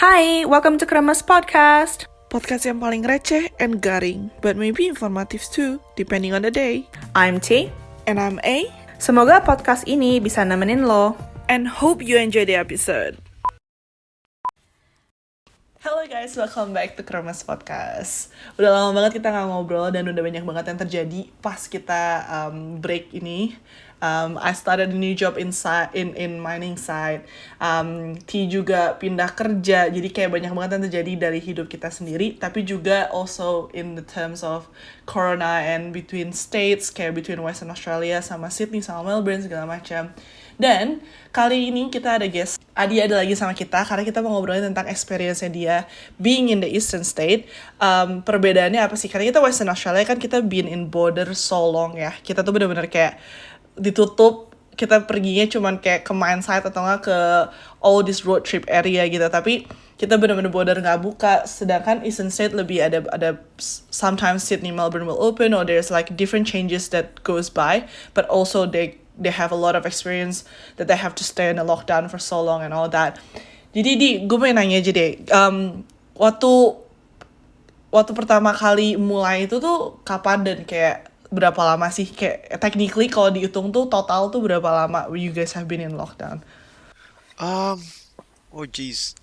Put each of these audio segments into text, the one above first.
Hai, welcome to Kremes Podcast. Podcast yang paling receh and garing, but maybe informative too, depending on the day. I'm T. And I'm A, Semoga podcast ini bisa nemenin lo. and hope you enjoy the episode. Hello guys, welcome back to Kremes Podcast. Udah lama banget kita gak ngobrol dan udah banyak banget yang terjadi pas kita break ini. I started a new job in mining side. T juga pindah kerja, jadi kayak banyak banget yang terjadi dari hidup kita sendiri, tapi juga also in the terms of corona and between states, kayak between Western Australia sama Sydney sama Melbourne segala macam. Dan kali ini kita ada guest, Adi ada lagi sama kita karena kita mau ngobrolin tentang experience-nya dia being in the Eastern State. Perbedaannya apa sih? Karena kita Western Australia kan kita been in border so long ya. Kita tuh bener-bener kayak ditutup, kita perginya cuman kayak ke mine site atau nggak ke all this road trip area gitu, tapi kita bener-bener border nggak buka. Sedangkan Eastern State lebih ada sometimes Sydney, Melbourne will open, or there's like different changes that goes by, but also they have a lot of experience that they have to stay in a lockdown for so long and all that. Jadi gue mau nanya aja deh, waktu pertama kali mulai itu tuh kapan dan kayak berapa lama sih? Kayak technically kalau dihitung tuh total tuh berapa lama you guys have been in lockdown? Oh geez.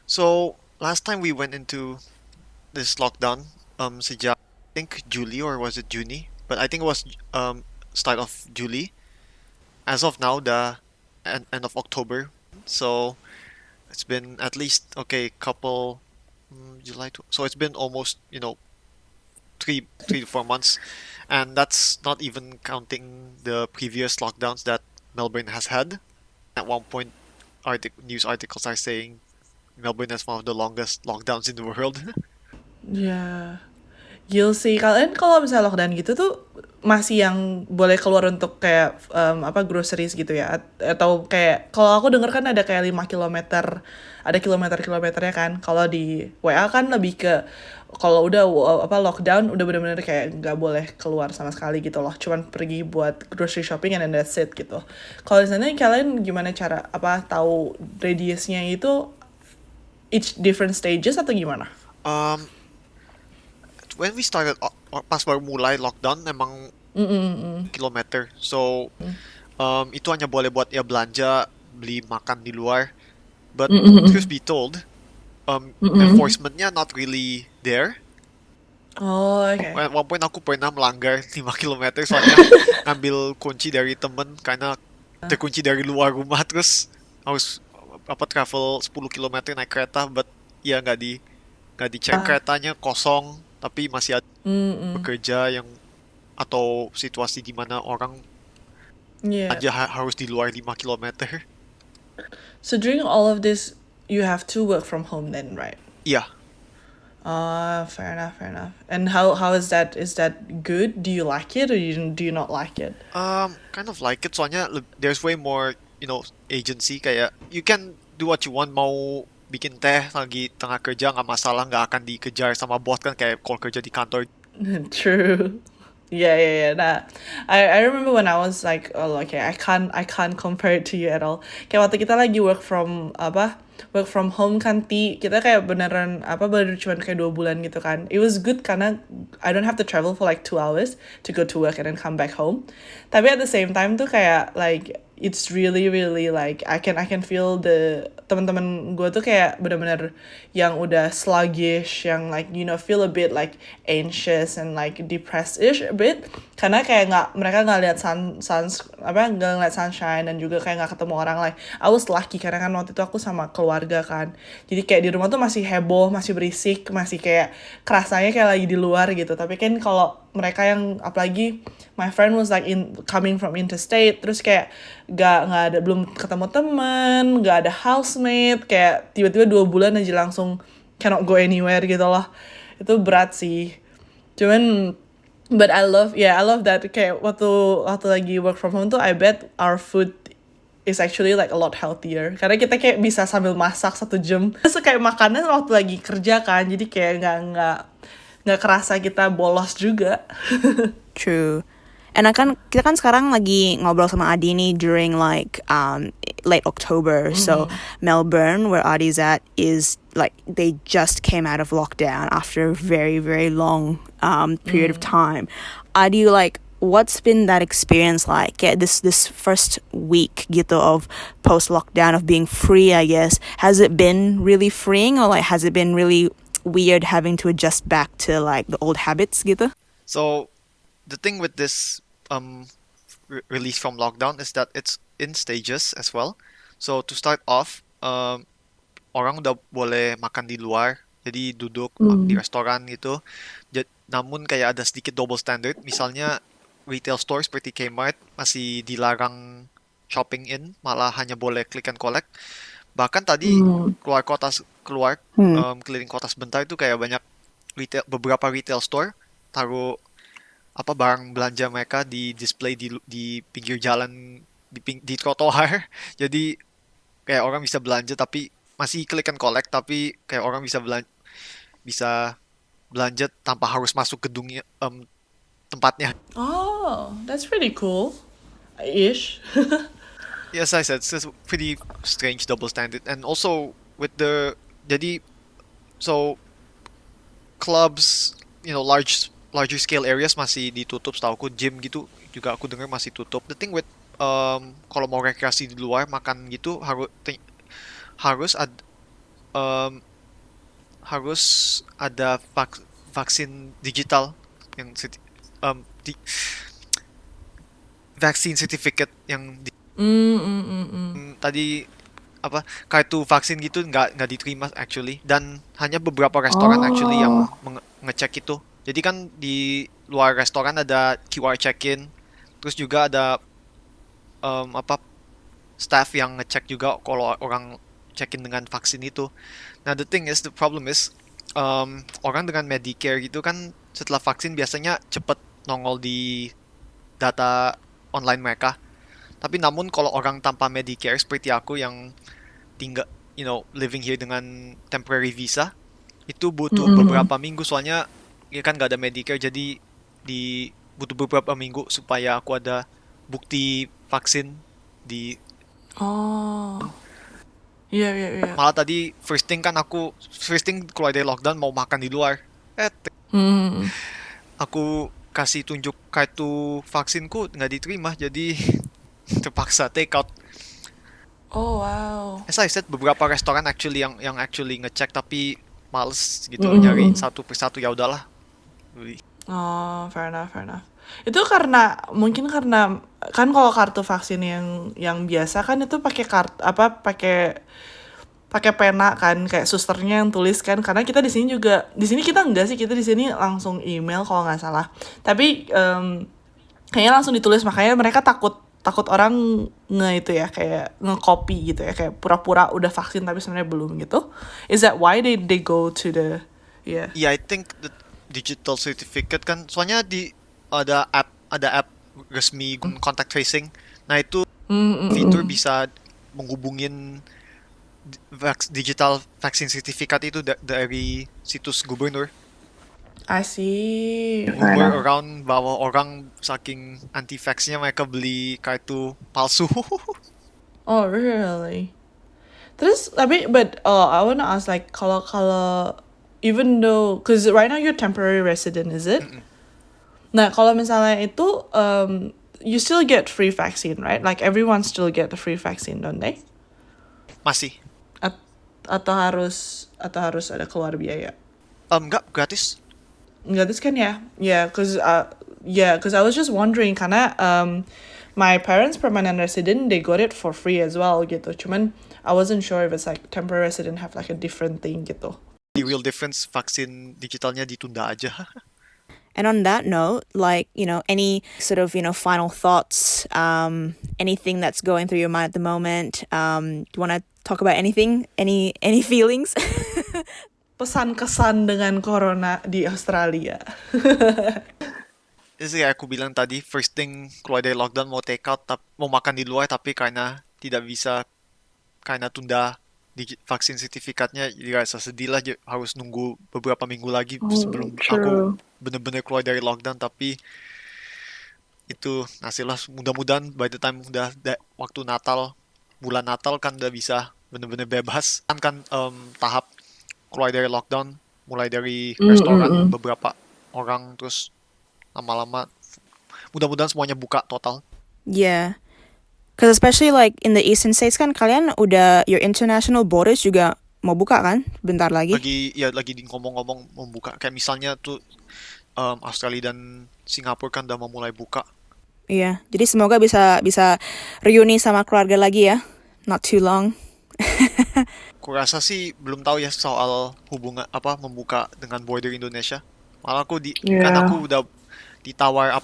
So last time we went into this lockdown, sejak I think July or was it Juni? But I think it was start of July. As of now, the end of October. So it's been at least couple so it's been almost three to 4 months, and that's not even counting the previous lockdowns that Melbourne has had. At one point, news articles are saying Melbourne has one of the longest lockdowns in the world. Ya, gil sih. Kalian kalau misalnya lockdown gitu tuh masih yang boleh keluar untuk kayak groceries gitu ya? Atau kayak kalau aku denger kan ada kayak 5 kilometer, ada kilometernya kan. Kalau di WA kan lebih ke kalau udah lockdown udah benar-benar kayak nggak boleh keluar sama sekali gitu loh. Cuman pergi buat grocery shopping and then that's it gitu. Kalau di sana kalian gimana cara tahu radiusnya itu each different stages atau gimana? Um, when we started, pas baru mulai lockdown, emang kilometer. So, itu hanya boleh buat ya belanja, beli makan di luar. But truth be told, enforcementnya not really there. Oh, okay. At one point aku pernah melanggar 5 kilometer soalnya ngambil kunci dari temen karena terkunci dari luar rumah, terus harus travel 10 kilometer naik kereta, but ya nggak dicek, keretanya kosong tapi masih ada bekerja yang atau situasi di mana orang Yeah. aja harus di luar 5 kilometer. So during all of this, you have to work from home then, right? Iya. Fair enough. And how is that? Is that good? Do you like it or do you not like it? Kind of like it, soalnya there's way more, agency, kayak you can do what you want. Mau bikin teh lagi tengah kerja nggak masalah, nggak akan dikejar sama bos kan, kayak kalau kerja di kantor. True. Yeah. Nah, I remember when I was like, oh, okay, I can't compare it to you at all. Kayak waktu kita lagi work from home kan, kita kayak beneran baru cuman kayak 2 bulan gitu kan. It was good karena I don't have to travel for like 2 hours to go to work and then come back home. Tapi at the same time tuh kayak like it's really like I can feel the teman-teman gue tuh kayak benar-benar yang udah sluggish, yang like feel a bit like anxious and like depressed-ish a bit karena kayak mereka nggak lihat nggak ngeliat sunshine dan juga kayak nggak ketemu orang. Like I was lucky karena kan waktu itu aku sama keluarga kan, jadi kayak di rumah tuh masih heboh, masih berisik, masih kayak kerasanya kayak lagi di luar gitu. Tapi kan kalau mereka yang apalagi my friend was like coming from interstate, terus kayak nggak ada, belum ketemu teman, nggak ada housemate, kayak tiba-tiba 2 bulan aja langsung cannot go anywhere gitu loh. Itu berat sih. Cuman but I love that kayak waktu lagi work from home tuh I bet our food is actually like a lot healthier karena kita kayak bisa sambil masak 1 jam. Terus kayak makannya waktu lagi kerja kan, jadi kayak nggak kerasa kita bolos juga. True. And kita kan sekarang lagi ngobrol sama Adi nih during like late October. So Melbourne, where Adi's at, is like they just came out of lockdown after a very, very long period of time. Adi, like, what's been that experience like? Yeah, this first week gitu of post lockdown of being free, I guess. Has it been really freeing, or like has it been really weird having to adjust back to like the old habits gitu? So the thing with this release from lockdown is that it's in stages as well. So to start off, orang udah boleh makan di luar, jadi duduk di restoran gitu. Namun kayak ada sedikit double standard. Misalnya retail store seperti Kmart masih dilarang shopping in, malah hanya boleh click and collect. Bahkan tadi keliling kota sebentar itu kayak banyak beberapa retail store taruh barang belanja mereka di display di pinggir jalan di trotoar. Jadi kayak orang bisa belanja tapi masih click and collect, tapi kayak orang bisa belanja tanpa harus masuk gedungnya tempatnya. Oh, that's pretty cool. Ish. Yes, I said it's a pretty strange double standard, and also with so clubs, larger scale areas masih ditutup. Setahu aku gym gitu juga aku dengar masih tutup. The thing with kalau mau rekreasi di luar makan gitu harus ada vaksin digital yang vaksin certificate yang tadi kartu vaksin gitu nggak diterima actually, dan hanya beberapa restoran actually yang ngecek itu. Jadi kan di luar restoran ada QR check-in, terus juga ada staff yang ngecek juga kalau orang check-in dengan vaksin itu. Nah, the problem is orang dengan Medicare gitu kan setelah vaksin biasanya cepet nongol di data online mereka. Tapi namun kalau orang tanpa Medicare seperti aku yang tinggal, living here dengan temporary visa, itu butuh beberapa minggu, soalnya ya kan gak ada Medicare, jadi butuh beberapa minggu supaya aku ada bukti vaksin di. Oh. Iya. Malah tadi first thing keluar dari lockdown mau makan di luar. Aku kasih tunjuk kartu vaksinku nggak diterima, jadi terpaksa take out. Oh wow. As I said, beberapa restoran actually yang actually ngecek, tapi males gitu nyari satu persatu, ya udahlah. Oh, fair enough. Itu mungkin karena kan kalau kartu vaksin yang biasa kan itu pakai pakai pena kan, kayak susternya yang tulis kan, karena kita di sini kita enggak sih, kita di sini langsung email kalau nggak salah. Tapi kayaknya langsung ditulis, makanya mereka takut orang kayak nge-copy gitu ya, kayak pura-pura udah vaksin tapi sebenarnya belum gitu. Is that why they go to the Yeah, I think the digital certificate kan, soalnya ada app resmi contact tracing. Nah, itu fitur bisa menghubungin digital vaksin sertifikat itu dari situs gubernur. I see. Rumor around bahwa orang saking anti-vaxnya mereka beli kartu palsu. Oh really? Terus but I wanna ask, like, kalau even though, cause right now you're temporary resident, is it? Nah, kalau misalnya itu you still get free vaccine, right? Like everyone still get the free vaccine, don't they? Masih. Atau harus ada keluar biaya? Enggak, gratis. Gratis kan ya? Yeah, cause I was just wondering, karena my parents permanent resident, they got it for free as well gitu. Cuman I wasn't sure if it's like temporary resident have like a different thing gitu. The real difference, vaksin digitalnya ditunda aja. And on that note, like, any sort of, final thoughts, anything that's going through your mind at the moment, do you want to talk about anything? Any feelings? Pesan kesan dengan corona di Australia. Itu kayak aku bilang tadi, first thing keluar dari lockdown mau take out, mau makan di luar, tapi karena tidak bisa, karena tunda vaksin sertifikatnya, jadi rasa sedih lah, harus nunggu beberapa minggu lagi sebelum aku bener-bener keluar dari lockdown. Tapi itu hasilnya mudah-mudahan by the time udah waktu Natal, bulan Natal kan udah bisa bener-bener bebas kan tahap keluar dari lockdown, mulai dari restoran beberapa orang, terus lama-lama mudah-mudahan semuanya buka total. Yeah. Because especially like in the eastern states kan kalian udah your international borders juga mau buka kan bentar lagi. Lagi di ngomong-ngomong membuka, kayak misalnya tuh Australia dan Singapura kan udah mau mulai buka. Iya, jadi semoga bisa reuni sama keluarga lagi ya. Not too long. Kurasa sih belum tahu ya soal hubungan apa membuka dengan border Indonesia. Malah kan aku udah ditawar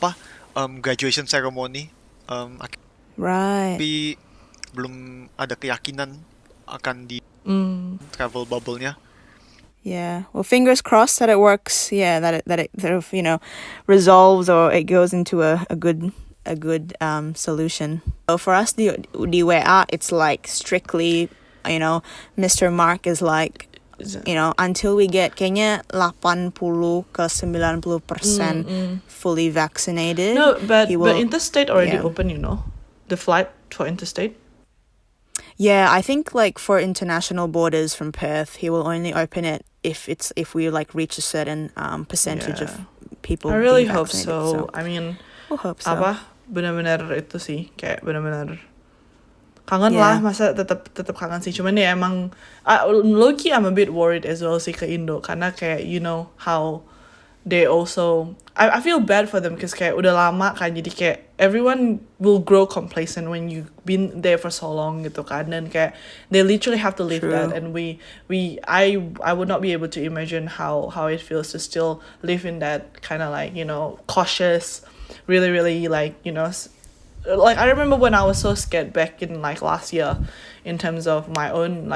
graduation ceremony, Right. tapi belum ada keyakinan akan di travel bubble-nya. Yeah. Well, fingers crossed that it works. Yeah, that it sort of, resolves or it goes into a good solution. So for us the WA, it's like strictly, Mr. Mark is like, until we get kayaknya 80 ke 90% fully vaccinated. No, but he will, interstate already yeah. open, the flight for interstate. Yeah, I think like for international borders from Perth, he will only open it if we like reach a certain percentage of people. I really being hope vaccinated, so. I mean, we'll hope so. benar-benar itu sih kayak benar-benar kangen Yeah. lah, masa tetap kangen sih, cuman ya emang low-key I'm a bit worried as well sih ke Indo karena kayak how they also I feel bad for them because kayak udah lama kan, jadi kayak everyone will grow complacent when you've been there for so long gitu kan, dan kayak they literally have to live True. that, and I would not be able to imagine how it feels to still live in that kind of like cautious, really really like like I remember when I was so scared back in like last year in terms of my own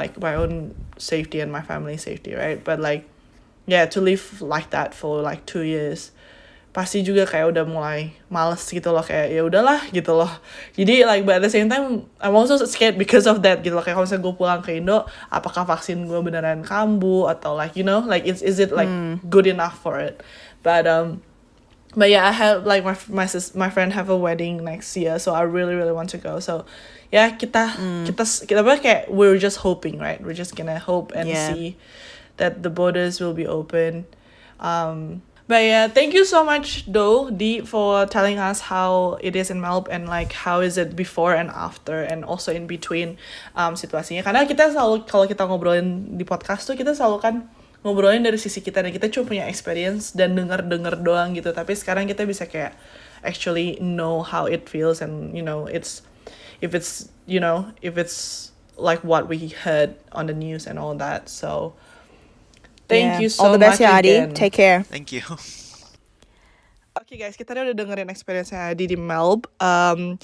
safety and my family's safety, right? But like to live like that for like 2 years pasti juga kayak udah mulai males gitu loh, kayak ya udahlah gitu loh. Jadi like but at the same time I'm also scared because of that gitu loh, kayak kalau misalnya gue pulang ke Indo apakah vaksin gue beneran kambuh atau like like is it like good enough for it. But yeah, I have like my friend have a wedding next year, so I really really want to go. So yeah, kita kayak we're just hoping, right? We're just gonna hope and see that the borders will be open. But yeah, thank you so much though, Dee, for telling us how it is in Melbourne and like how is it before and after and also in between situasinya. Karena kita selalu kalau kita ngobrolin di podcast tuh kita selalu kan ngobrolin dari sisi kita dan kita cuma punya experience dan denger doang gitu, tapi sekarang kita bisa kayak actually know how it feels and it's if it's like what we heard on the news and all that. So thank you so much. All the best ya Adi. again. Take care. Thank you. Okay guys, kita udah dengerin experience-nya Adi di Melbourne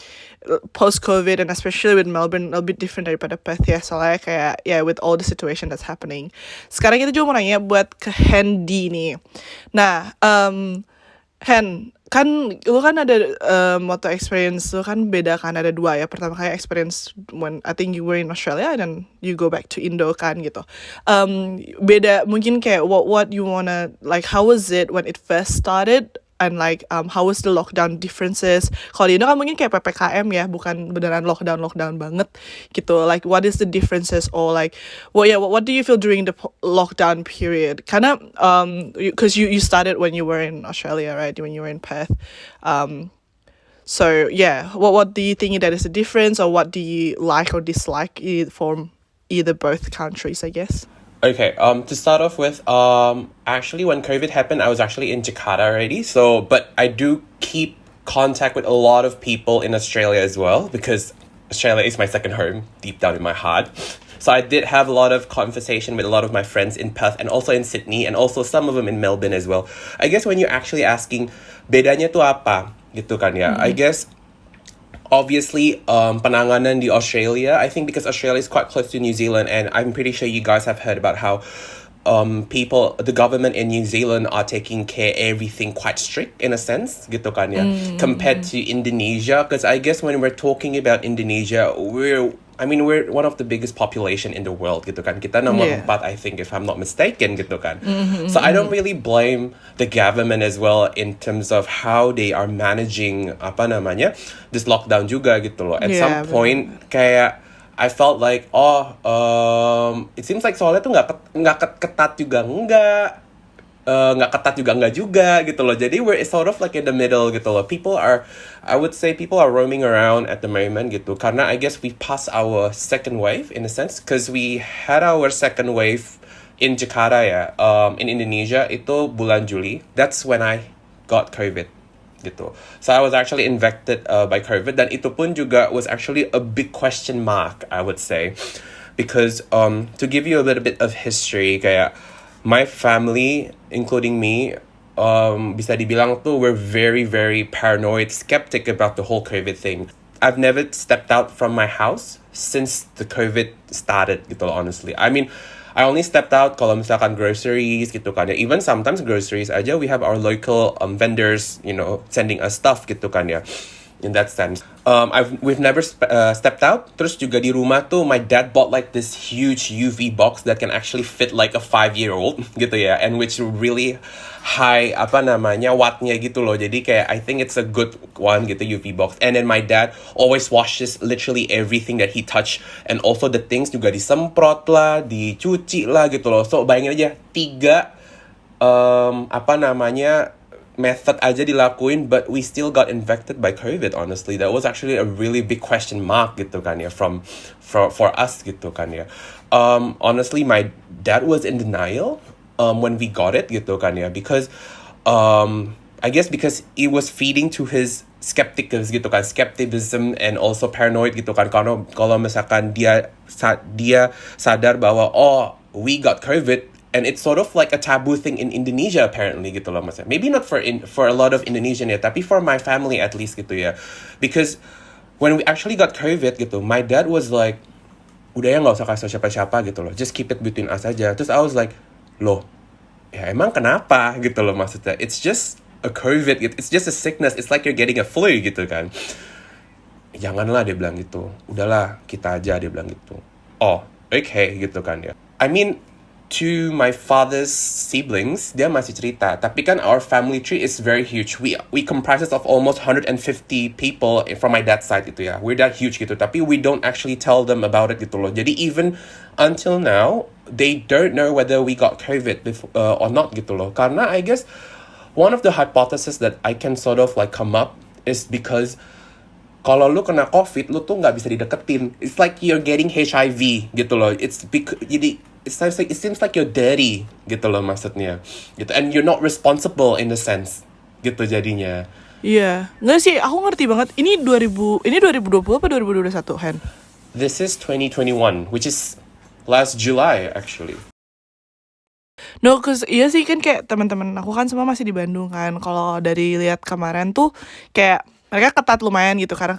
post-COVID, and especially with Melbourne a bit different daripada Perth ya, soalnya kayak with all the situation that's happening. Sekarang kita juga mau nanya buat ke Hendy nih. Nah, Hen, kan lu kan ada moto experience lu kan beda kan, ada 2 ya. Pertama kali experience when I think you were in Australia and then you go back to Indo kan gitu. Beda mungkin kayak what you wanna like, how was it when it first started? And like how was the lockdown differences? Kalau di Indo kan mungkin kayak PPKM ya, bukan beneran lockdown banget gitu. Like what is the differences, or like what do you feel during the lockdown period? Karena because you started when you were in Australia, right? When you were in Perth. So yeah, what do you think that is the difference, or what do you like or dislike from either both countries, I guess? Okay, to start off with, actually when COVID happened, I was actually in Jakarta already, but I do keep contact with a lot of people in Australia as well, because Australia is my second home, deep down in my heart. So I did have a lot of conversation with a lot of my friends in Perth and also in Sydney, and also some of them in Melbourne as well. I guess when you're actually asking, bedanya tu apa, gitu kan ya, I guess obviously penanganan di Australia, I think because Australia is quite close to New Zealand, and I'm pretty sure you guys have heard about how the government in New Zealand are taking care everything quite strict in a sense gitu kan ya, compared to Indonesia. Because I guess when we're talking about Indonesia, we're I mean, we're one of the biggest population in the world gitu kan. Kita nomor Yeah. 4, I think, if I'm not mistaken gitu kan. So I don't really blame the government as well in terms of how they are managing apa namanya this lockdown juga gitu loh. At Yeah, some point kayak I felt like it seems like soalnya tuh nggak ketat juga nggak ketat juga nggak juga gitu loh. Jadi we're sort of like in the middle gitu loh. I would say people are roaming around at the moment gitu. Karena I guess we passed our second wave in a sense. Because we had our second wave in Jakarta ya. In Indonesia itu bulan Juli. That's when I got COVID gitu. So I was actually infected by COVID. Dan itu pun juga was actually a big question mark, I would say. Because to give you a little bit of history, kayak my family, including me, bisa dibilang tuh we're very, very paranoid, skeptic about the whole COVID thing. I've never stepped out from my house since the COVID started gitu loh, honestly. I mean, I only stepped out kalau misalkan groceries gitu kan ya. Even sometimes groceries aja, we have our local vendors, you know, sending us stuff gitu kan ya. In that sense, we've never stepped out. Terus juga di rumah tuh, my dad bought like this huge UV box that can actually fit like a 5-year-old gitu ya, and which really high apa namanya wattnya gitu loh. Jadi kayak I think it's a good one gitu UV box. And then my dad always washes literally everything that he touch, and also the things juga disemprot lah, dicuci lah gitu loh. So bayangin aja 3 apa namanya method aja dilakuin, but we still got infected by COVID, honestly. That was actually a really big question mark gitu kan ya, for us gitu kan ya. Honestly, my dad was in denial when we got it gitu kan ya, because I guess because it was feeding to his skepticism and also paranoid gitu kan. Kalau misalkan dia sadar bahwa we got COVID, and it's sort of like a taboo thing in Indonesia apparently gitu loh maksudnya. Maybe not for a lot of Indonesian ya, tapi for my family at least gitu ya. Because when we actually got COVID gitu, my dad was like, udah ya nggak usah kasih siapa-siapa gitu loh, just keep it between us aja. Terus I was like, loh, ya emang kenapa gitu loh maksudnya. It's just a COVID, it's just a sickness, it's like you're getting a flu gitu kan. Janganlah, dia bilang gitu. Udahlah, kita aja, dia bilang gitu. Oh, okay gitu kan ya. I mean, to my father's siblings, dia masih cerita. Tapi kan our family tree is very huge. We comprises of almost 150 people from my dad's side gitu ya. We're that huge gitu. Tapi we don't actually tell them about it gitu loh. Jadi even until now, they don't know whether we got COVID or not gitu loh. Karena I guess one of the hypotheses that I can sort of like come up is because kalau lu kena COVID, lu tuh nggak bisa dideketin. It's like you're getting HIV gitu loh. Jadi it seems like you're dirty gitu loh maksudnya gitu, and you're not responsible in a sense gitu jadinya. Iya, nggak sih, aku ngerti banget. Ini 2020 apa 2021, Hen? This is 2021, which is last July actually. No, cause iya sih kan kayak teman-teman aku kan semua masih di Bandung kan. Kalau dari lihat kemarin tuh kayak mereka ketat lumayan gitu, karena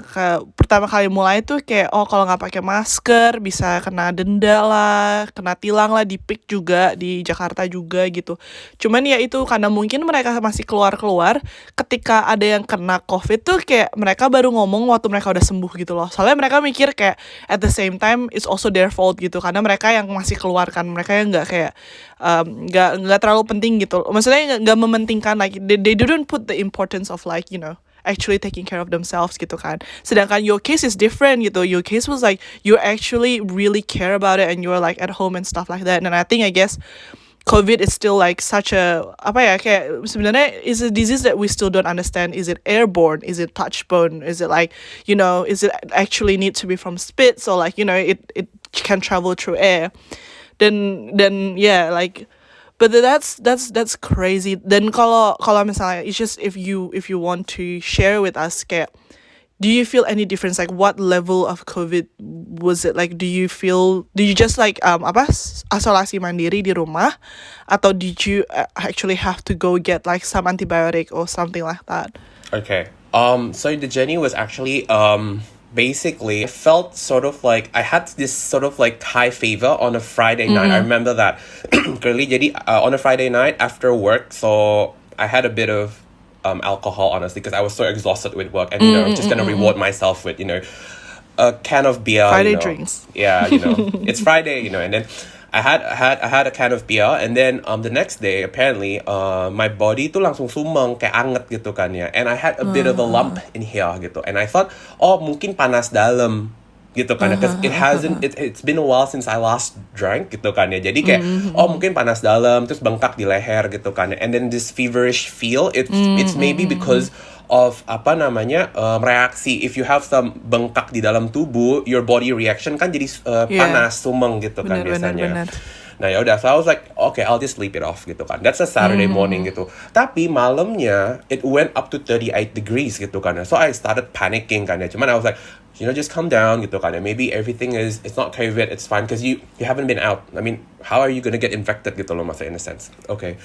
pertama kali mulai tuh kayak kalau nggak pakai masker bisa kena denda lah, kena tilang lah, di PIK juga di Jakarta juga gitu. Cuman ya itu karena mungkin mereka masih keluar ketika ada yang kena COVID tuh kayak mereka baru ngomong waktu mereka udah sembuh gitu loh. Soalnya mereka mikir kayak at the same time it's also their fault gitu, karena mereka yang masih keluar kan, mereka yang nggak kayak nggak terlalu penting gitu. Maksudnya nggak mementingkan like they didn't put the importance of like actually taking care of themselves gitu kan. Sedangkan your case is different gitu. Your case was like you actually really care about it and you're like at home and stuff like that. And I think I guess COVID is still like such a kayak sebenarnya is a disease that we still don't understand. Is it airborne? Is it touchborne? Is it like is it actually need to be from spits, or like it can travel through air? Then yeah, like. But that's crazy. Then kalau misalnya it's just if you want to share with us kayak, do you feel any difference, like what level of COVID was it? Like do you just like isolasi mandiri di rumah, atau did you actually have to go get like some antibiotic or something like that? Okay. So the journey was actually basically, I felt sort of like I had this sort of like high fever on a Friday night. I remember that clearly. Jadi on a Friday night after work, so I had a bit of alcohol, honestly, because I was so exhausted with work, and just gonna reward myself with a can of beer. Friday you know. drinks. Yeah, it's Friday, and then I had a can of beer, and then the next day apparently my body tuh langsung sumeng kayak anget gitu kan ya, and I had a bit of a lump in here gitu, and I thought mungkin panas dalam gitu kan, because it's been a while since I last drank gitu kan ya, jadi kayak mungkin panas dalam terus bengkak di leher gitu kan ya, and then this feverish feel it's maybe because of reaksi, if you have some bengkak di dalam tubuh, your body reaction kan jadi panas sumeng gitu kan biasanya. Nah ya udah, so I was like, okay, I'll just sleep it off gitu kan. That's a Saturday morning gitu. Tapi malamnya it went up to 38 degrees gitu kan. So I started panicking kan ya. Cuman I was like, just calm down gitu kan. Maybe everything it's not COVID, it's fine because you haven't been out. I mean, how are you gonna get infected gitu loh, masa in a sense. Okay.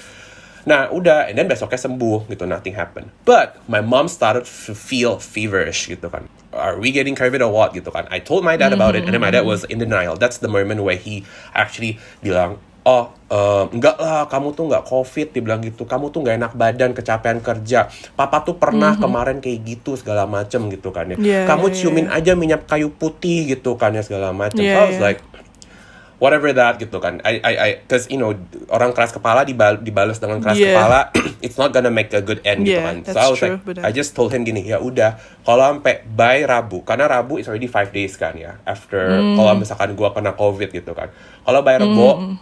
Nah udah, and then besoknya sembuh gitu, nothing happened. But my mom started to feel feverish gitu kan. Are we getting COVID or what gitu kan? I told my dad about it, and then my dad was in denial. That's the moment where he actually bilang, enggak lah, kamu tuh enggak COVID, dia bilang gitu. Kamu tuh enggak enak badan, kecapean kerja. Papa tuh pernah kemarin kayak gitu segala macem gitu kan ya. Kamu ciumin aja minyak kayu putih gitu kan ya segala macem. So I was like, whatever that gitu kan. I because orang keras kepala dibalas dengan keras kepala, it's not gonna make a good end gitu kan. So I was like, I just told him gini, ya udah, kalau sampai by Rabu, karena Rabu is already 5 days kan ya, after kalau misalkan gua kena COVID gitu kan. Kalau by Rabu,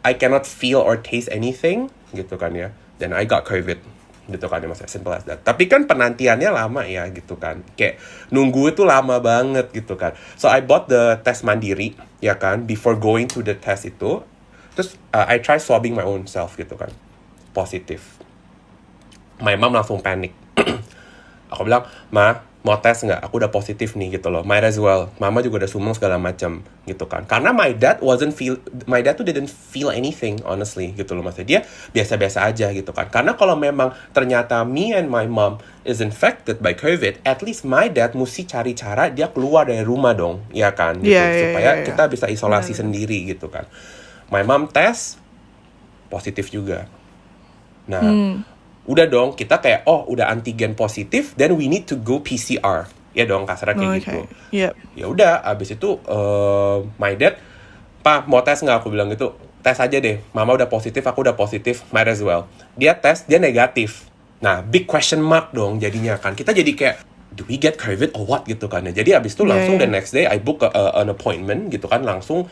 I cannot feel or taste anything gitu kan ya, then I got COVID gitu kan ya, mas, simple as that. Tapi kan penantiannya lama ya gitu kan, kayak nunggu itu lama banget gitu kan. So I bought the test mandiri ya kan, before going to the test itu. Terus I try swabbing my own self gitu kan, positif. My mom langsung panik. Aku bilang, Ma, mau tes nggak? Aku udah positif nih gitu loh. Might as well. Mama juga udah sumeng segala macam gitu kan. Karena my dad tuh didn't feel anything honestly gitu loh, maksudnya dia biasa-biasa aja gitu kan. Karena kalau memang ternyata me and my mom is infected by COVID, at least my dad mesti cari cara dia keluar dari rumah dong, ya kan? Gitu, supaya kita bisa isolasi sendiri gitu kan. My mom tes positif juga. Nah, udah dong, kita kayak udah antigen positif, then we need to go PCR. Ya dong, kasarnya kayak gitu. Yep. Ya udah, abis itu my dad, "Pa, mau tes nggak?" Aku bilang gitu. Tes aja deh. Mama udah positif, aku udah positif, might as well. Dia tes, dia negatif. Nah, big question mark dong jadinya kan. Kita jadi kayak, do we get COVID or what gitu kan. Jadi abis itu langsung the next day I book an appointment gitu kan, langsung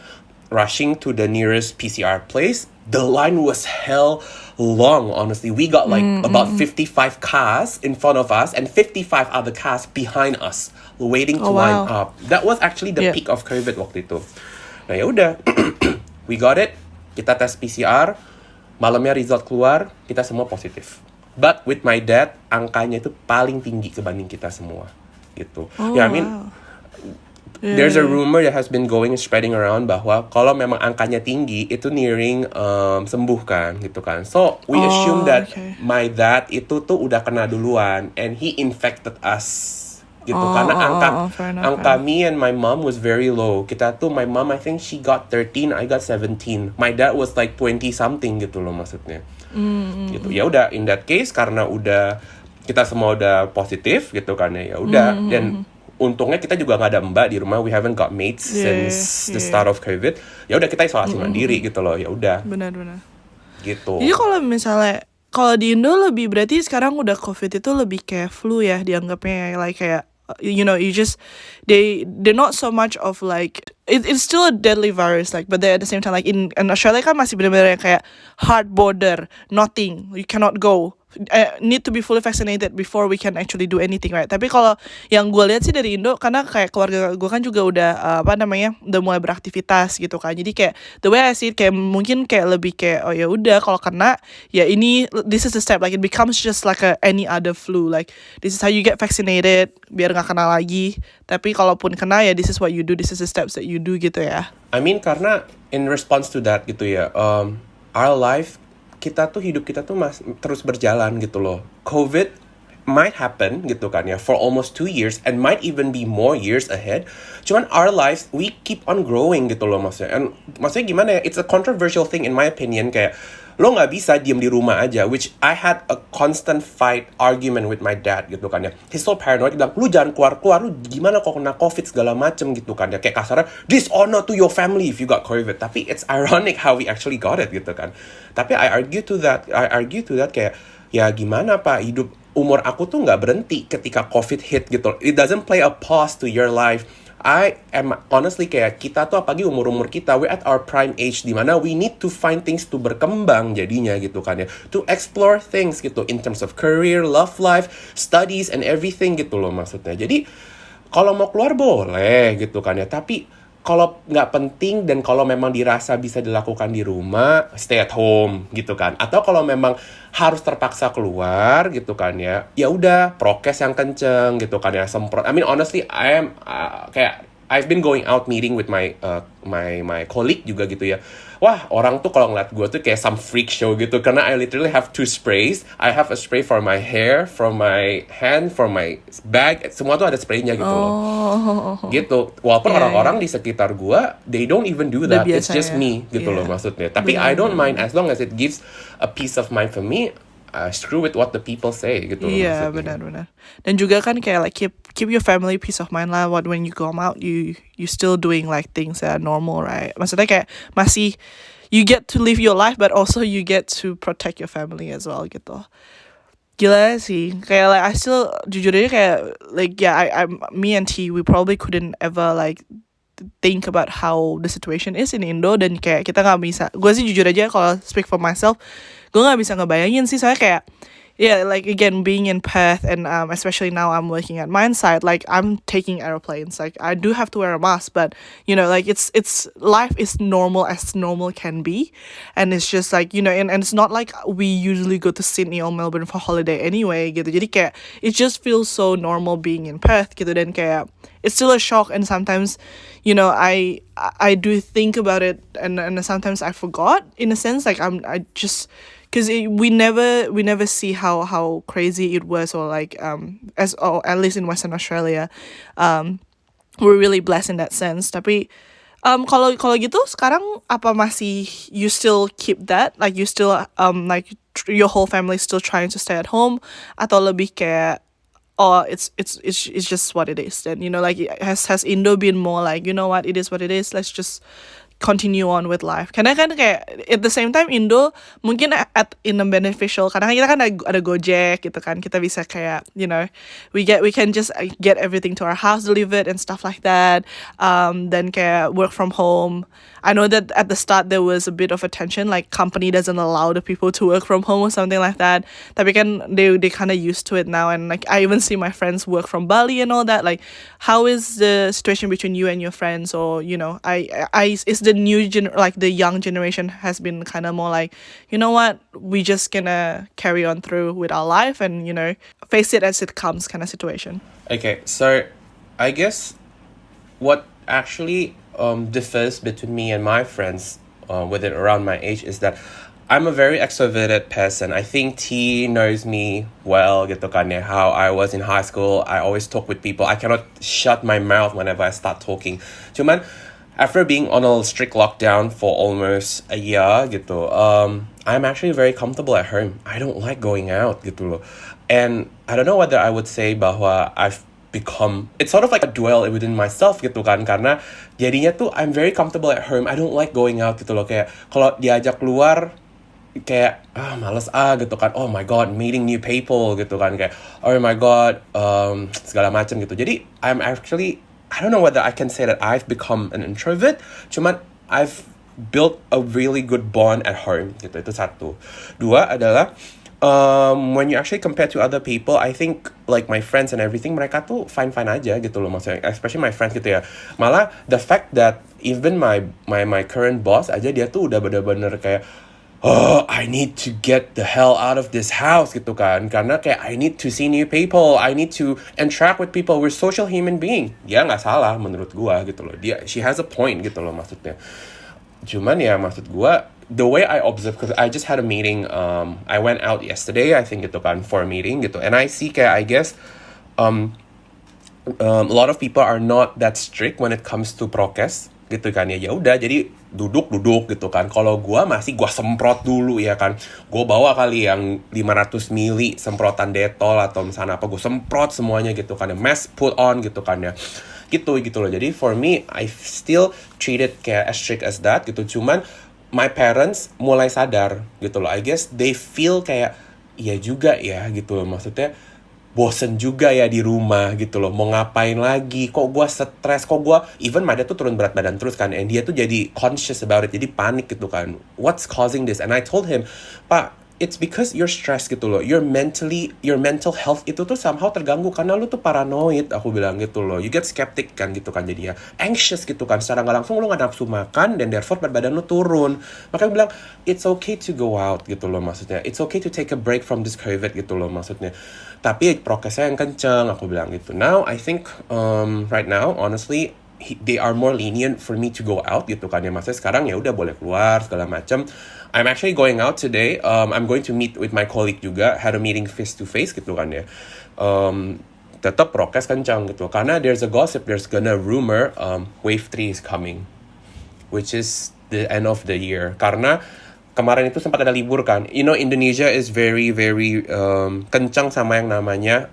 rushing to the nearest PCR place. The line was hell long, honestly. We got like about 55 cars in front of us and 55 other cars behind us waiting to line up. That was actually the peak of COVID waktu itu. Nah ya udah, we got it. Kita tes PCR, malamnya result keluar, kita semua positif. But with my dad, angkanya itu paling tinggi kebanding kita semua gitu. There's a rumor that has been spreading around bahwa kalau memang angkanya tinggi itu nearing sembuh kan gitu kan. So we assume that my dad itu tuh udah kena duluan and he infected us gitu, karena angka me and my mom was very low. Kita tuh, my mom I think she got 13, I got 17. My dad was like 20 something gitu loh maksudnya. Gitu. Ya udah, in that case karena udah kita semua udah positif gitu kan ya udah, dan untungnya kita juga nggak ada mbak di rumah, we haven't got mates since the start of COVID. Ya udah, kita isolasi mandiri gitu loh. Ya udah. Benar-benar. Gitu. Jadi kalau misalnya di Indo lebih, berarti sekarang udah COVID itu lebih kayak flu ya dianggapnya, like kayak you just they're not so much of like it's still a deadly virus, like, but they at the same time, like in Australia kan masih benar-benar kayak hard border, nothing, you cannot go, need to be fully vaccinated before we can actually do anything, right? Tapi kalau yang gue lihat sih dari Indo, karena kayak keluarga gue kan juga udah udah mulai beraktivitas gitu kan, jadi kayak the way I see it, kayak mungkin kayak lebih kayak ya udah, kalau kena ya ini, this is the step, like it becomes just like any other flu, like this is how you get vaccinated biar nggak kena lagi. Tapi kalaupun kena ya, this is what you do, this is the steps that you do gitu ya. I mean, karena in response to that gitu ya, our life, hidup kita tuh terus berjalan gitu loh. COVID might happen gitu kan ya for almost 2 years and might even be more years ahead. Cuman our lives, we keep on growing gitu loh maksudnya. And maksudnya gimana ya? It's a controversial thing in my opinion, kayak lo nggak bisa diem di rumah aja, which I had a constant fight argument with my dad gitu kan ya. He's so paranoid, dia bilang lu jangan keluar lu gimana kok kena covid segala macem gitu kan ya, kayak kasarnya dishonor to your family if you got covid. Tapi it's ironic how we actually got it gitu kan. Tapi I argue to that kayak ya gimana pak, hidup umur aku tuh nggak berhenti ketika covid hit gitu. It doesn't play a pause to your life. I am honestly kayak kita tuh apalagi umur-umur kita, we're at our prime age di mana we need to find things to berkembang jadinya gitu kan ya, to explore things gitu in terms of career, love life, studies and everything gitu loh maksudnya. Jadi kalau mau keluar boleh gitu kan ya, tapi kalau nggak penting dan kalau memang dirasa bisa dilakukan di rumah, stay at home gitu kan. Atau kalau memang harus terpaksa keluar gitu kan ya, ya udah prokes yang kenceng gitu kan ya, semprot. I mean honestly, I am kayak I've been going out meeting with my my colleague juga gitu ya. Wah, orang tuh kalau ngeliat gue tuh kayak some freak show gitu. Karena I literally have 2 sprays. I have a spray for my hair, for my hand, for my bag. Semua tuh ada spraynya gitu loh. Gitu. Walaupun orang-orang di sekitar gue, they don't even do that. It's just me gitu loh maksudnya. Tapi I don't mind as long as it gives a peace of mind for me. Screw with what the people say gitu loh maksudnya. Benar. Dan juga kan kayak like keep your family peace of mind lah. What when you come out, you still doing like things that are normal, right? Maksudnya kayak masih you get to live your life, but also you get to protect your family as well gitu. Gila sih, kayak like I still jujur aja kayak like me and T, we probably couldn't ever like think about how the situation is in Indo, dan kayak kita nggak bisa. Gue sih jujur aja kalau speak for myself, gue nggak bisa ngebayangin sih, soalnya kayak like again being in Perth and especially now I'm working at Mindside, like I'm taking airplanes, like I do have to wear a mask, but you know like it's life is normal as normal can be, and it's just like you know and it's not like we usually go to Sydney or Melbourne for holiday anyway gitu, jadi kayak it just feels so normal being in Perth gitu, dan kayak it's still a shock, and sometimes you know I do think about it, and sometimes I forgot in a sense, like I just because we never see how crazy it was, or like at least in Western Australia, we're really blessed in that sense. Tapi kalau gitu sekarang apa masih you still keep that, like you still like your whole family still trying to stay at home, atau lebih kayak it's just what it is, then you know like has Indo been more like you know what, it is what it is, let's just continue on with life. Karena kan kayak at the same time Indo mungkin in a beneficial, karena kita kan ada Gojek gitu kan, kita bisa kayak you know we can just get everything to our house delivered and stuff like that. Then kayak work from home. I know that at the start there was a bit of a tension, like company doesn't allow the people to work from home or something like that. Tapi kan they kind of used to it now, and like I even see my friends work from Bali and all that. Like how is the situation between you and your friends, or you know is the the young generation has been kind of more like, you know what, we just gonna carry on through with our life and you know face it as it comes kind of situation. Okay, so I guess what actually differs between me and my friends within around my age is that I'm a very extroverted person. I think T knows me well gitu kan ya, how I was in high school. I always talk with people. I cannot shut my mouth whenever I start talking. Cuman after being on a strict lockdown for almost a year gitu, I'm actually very comfortable at home. I don't like going out gitu loh. And I don't know whether I would say bahwa I've become, it's sort of like a duel within myself gitu kan, karena jadinya tuh I'm very comfortable at home. I don't like going out gitu loh, kayak kalau diajak keluar kayak males gitu kan, oh my god meeting new people gitu kan, kayak oh my god segala macam gitu. Jadi I'm actually, I don't know whether I can say that I've become an introvert, cuman I've built a really good bond at home gitu. Itu satu. Dua adalah when you actually compare to other people, I think like my friends and everything, mereka tuh fine aja gitu loh maksudnya, especially my friends gitu ya. Malah the fact that even my current boss aja, dia tuh udah bener-bener kayak I need to get the hell out of this house gitu kan, karena kayak I need to see new people, I need to interact with people, we're social human being. Dia nggak salah menurut gua gitu loh, she has a point gitu loh maksudnya. Cuman ya maksud gua, the way I observe, because I just had a meeting, I went out yesterday I think gitu kan for a meeting gitu, and I see kayak I guess a lot of people are not that strict when it comes to prokes gitu kan ya. Ya udah, jadi duduk gitu kan. Kalau gua semprot dulu ya kan. Gua bawa kali yang 500 mili semprotan Dettol atau misalnya apa, gua semprot semuanya gitu kan ya. Mask put on gitu kan ya. Gitu loh. Jadi for me, I still treat it kayak as strict as that gitu. Cuman my parents mulai sadar gitu loh. I guess they feel kayak iya juga ya gitu loh. Maksudnya bosen juga ya di rumah gitu loh, mau ngapain lagi, kok gue stres, kok gue, even my dad tuh turun berat badan terus kan, and dia tuh jadi conscious about it, jadi panik gitu kan, what's causing this, and I told him, Pak, it's because you're stressed gitu loh, your mental health itu tuh somehow terganggu, karena lu tuh paranoid, aku bilang gitu loh, you get skeptic kan gitu kan, jadi ya anxious gitu kan, secara gak langsung lu gak nafsu makan, dan therefore berat badan lu turun, makanya gue bilang, it's okay to go out gitu loh maksudnya, it's okay to take a break from this COVID gitu loh maksudnya, tapi prokesnya yang kenceng, aku bilang gitu. Now I think right now honestly they are more lenient for me to go out gitu kan ya, maksudnya sekarang ya udah boleh keluar segala macam. I'm actually going out today. I'm going to meet with my colleague juga, had a meeting face to face gitu kan ya. Tetap prokes kencang gitu, karena there's a gossip, there's gonna rumor wave 3 is coming, which is the end of the year, karena kemarin itu sempat ada libur kan. You know, Indonesia is very kencang sama yang namanya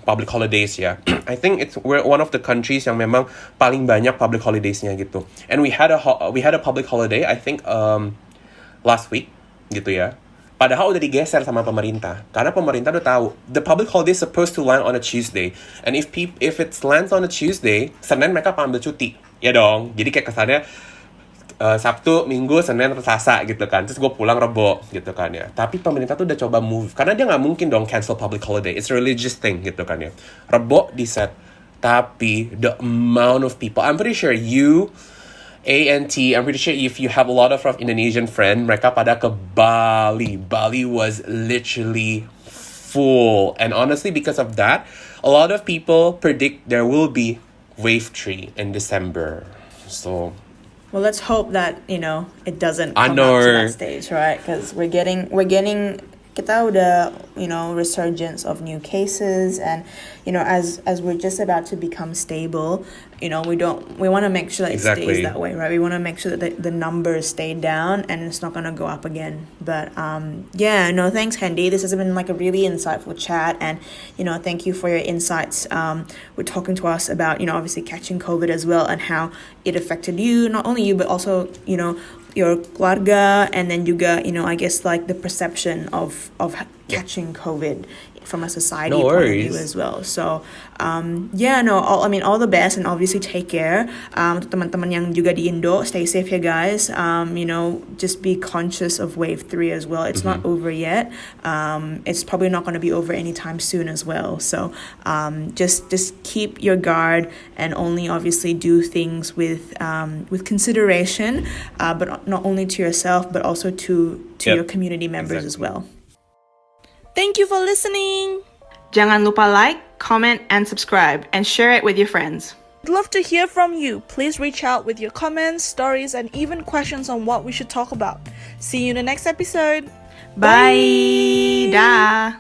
public holidays ya. I think we're one of the countries yang memang paling banyak public holidays-nya gitu. And we had a public holiday I think last week gitu ya. Padahal udah digeser sama pemerintah, karena pemerintah udah tahu the public holiday is supposed to land on a Tuesday, and if it lands on a Tuesday, Senin mereka ambil cuti, ya dong. Jadi kayak kesannya Sabtu, Minggu, Senin, Selasa gitu kan. Terus gue pulang Rebo gitu kan ya. Tapi pemerintah tuh udah coba move, karena dia nggak mungkin dong cancel public holiday. It's a religious thing gitu kan ya. Rebo di set. Tapi the amount of people, I'm pretty sure you, A&T, I'm pretty sure if you have a lot of Indonesian friend, mereka pada ke Bali. Bali was literally full. And honestly, because of that, a lot of people predict there will be wave 3 in December. So Well, let's hope that, it doesn't I come know. up to that stage, right? Because we're getting kita udah, resurgence of new cases, and, as we're just about to become stable, we want to make sure that it Exactly. stays that way, right? We want to make sure that the numbers stay down and it's not going to go up again. But, thanks, Hendy. This has been like a really insightful chat, and, thank you for your insights. We're talking to us about, obviously catching COVID as well, and how it affected you, not only you, but also, your keluarga, and then juga, I guess like the perception of catching COVID from a society No point of view worries. as well. So all the best, and obviously take care. Untuk teman-teman yang juga di Indo, stay safe ya guys. Just be conscious of wave 3 as well. It's not over yet. It's probably not going to be over anytime soon as well. So just keep your guard, and only obviously do things with consideration, but not only to yourself, but also to your community members as well. Thank you for listening. Jangan lupa like, comment, and subscribe, and share it with your friends. I'd love to hear from you. Please reach out with your comments, stories, and even questions on what we should talk about. See you in the next episode. Bye. Dah.